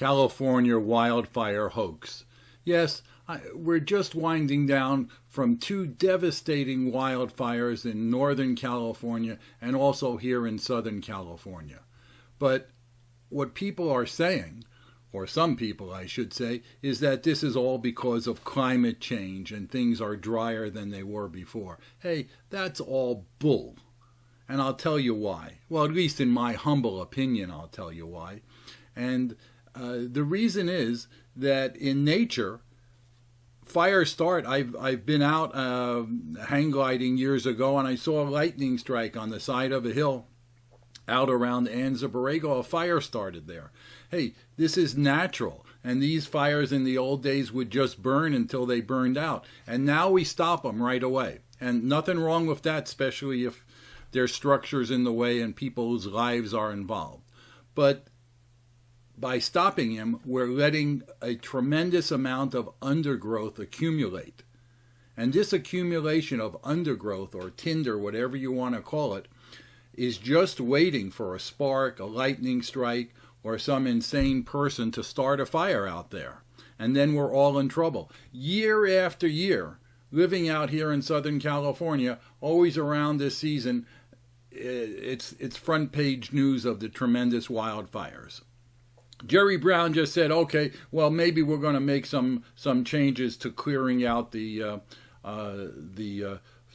California wildfire hoax. Yes, we're just winding down from two devastating wildfires in Northern California and also here in Southern California. But what people are saying, or some people I should say, is that this is all because of climate change and things are drier than they were before. Hey, that's all bull. And I'll tell you why. Well, at least in my humble opinion, I'll tell you why. And the reason is that in nature, fires start. I've been out hang gliding years ago, and I saw a lightning strike on the side of a hill out around Anza Borrego. A fire started there. Hey, this is natural. And these fires in the old days would just burn until they burned out. And now we stop them right away. And nothing wrong with that, especially if there's structures in the way and people's lives are involved. But by stopping him, we're letting a tremendous amount of undergrowth accumulate. And this accumulation of undergrowth, or tinder, whatever you want to call it, is just waiting for a spark, a lightning strike, or some insane person to start a fire out there. And then we're all in trouble. Year after year, living out here in Southern California, always around this season, it's front page news of the tremendous wildfires. Jerry Brown just said, okay, well, maybe we're going to make some changes to clearing out the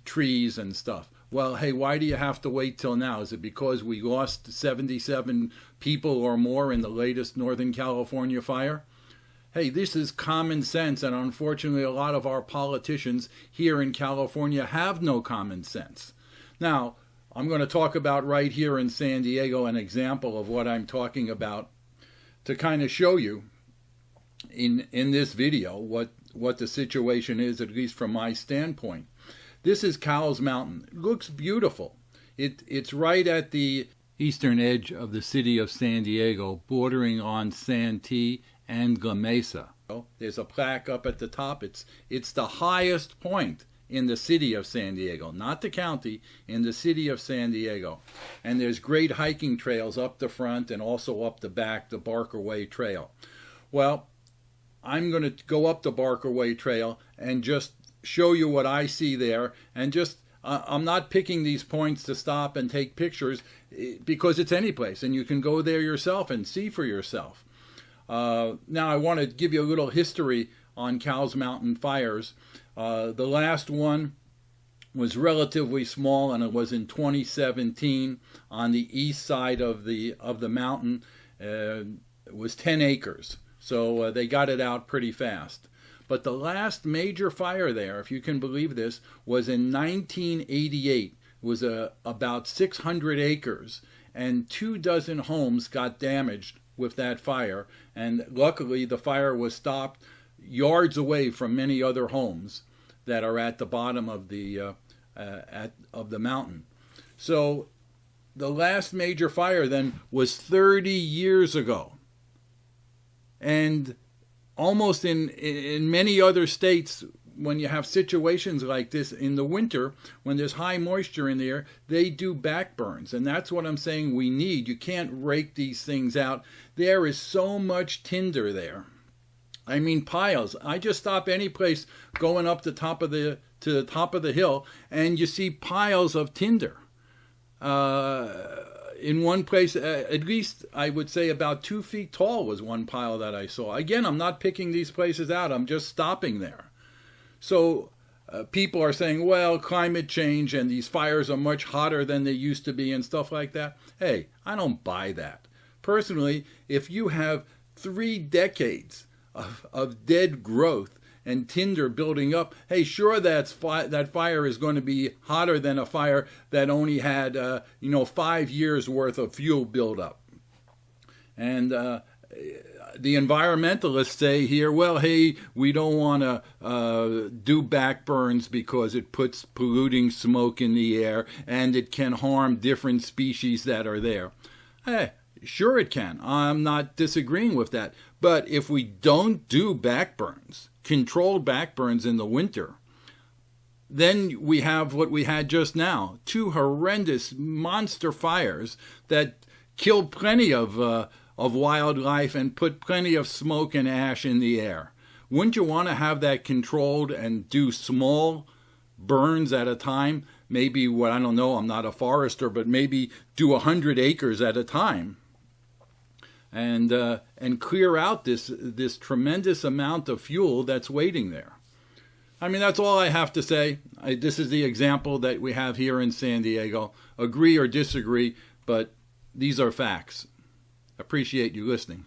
trees and stuff. Well, hey, why do you have to wait till now? Is it because we lost 77 people or more in the latest Northern California fire? Hey, this is common sense, and unfortunately a lot of our politicians here in California have no common sense. Now, I'm going to talk about right here in San Diego an example of what I'm talking about to kind of show you in this video what the situation is, at least from my standpoint. This is Cowles Mountain. It looks beautiful. It's right at the eastern edge of the city of San Diego, bordering on Santee and La Mesa. There's a plaque up at the top. It's the highest point in the city of San Diego, not the county, in the city of San Diego. And there's great hiking trails up the front and also up the back, the Barker Way Trail. Well, I'm going to go up the Barker Way Trail and just show you what I see there, and just I'm not picking these points to stop and take pictures because it's any place and you can go there yourself and see for yourself. Now I want to give you a little history on Cowles Mountain fires. The last one was relatively small, and it was in 2017 on the east side of the mountain. It was 10 acres, so they got it out pretty fast. But the last major fire there, if you can believe this, was in 1988. It was about 600 acres, and 24 homes got damaged with that fire. And luckily, the fire was stopped yards away from many other homes that are at the bottom of the mountain. So the last major fire then was 30 years ago. And almost in many other states, when you have situations like this in the winter, when there's high moisture in the air, they do backburns. And that's what I'm saying we need. You can't rake these things out. There is so much tinder there. I mean, piles. I just stop any place going up to the top of the hill, and you see piles of tinder. In one place, at least I would say about 2 feet tall was one pile that I saw. Again, I'm not picking these places out. I'm just stopping there. So people are saying, well, climate change and these fires are much hotter than they used to be and stuff like that. Hey, I don't buy that. Personally, if you have 3 decades of dead growth and tinder building up, hey, sure, that fire is going to be hotter than a fire that only had 5 years worth of fuel buildup. And the environmentalists say here, well, hey, we don't want to do backburns because it puts polluting smoke in the air and it can harm different species that are there. Hey, sure it can. I'm not disagreeing with that. But if we don't do backburns, controlled backburns in the winter, then we have what we had just now, 2 horrendous monster fires that killed plenty of of wildlife and put plenty of smoke and ash in the air. Wouldn't you want to have that controlled and do small burns at a time? Maybe, well, I don't know, I'm not a forester, but maybe do 100 acres at a time. And clear out this tremendous amount of fuel that's waiting there. I mean, that's all I have to say. This is the example that we have here in San Diego. Agree or disagree, but these are facts. Appreciate you listening.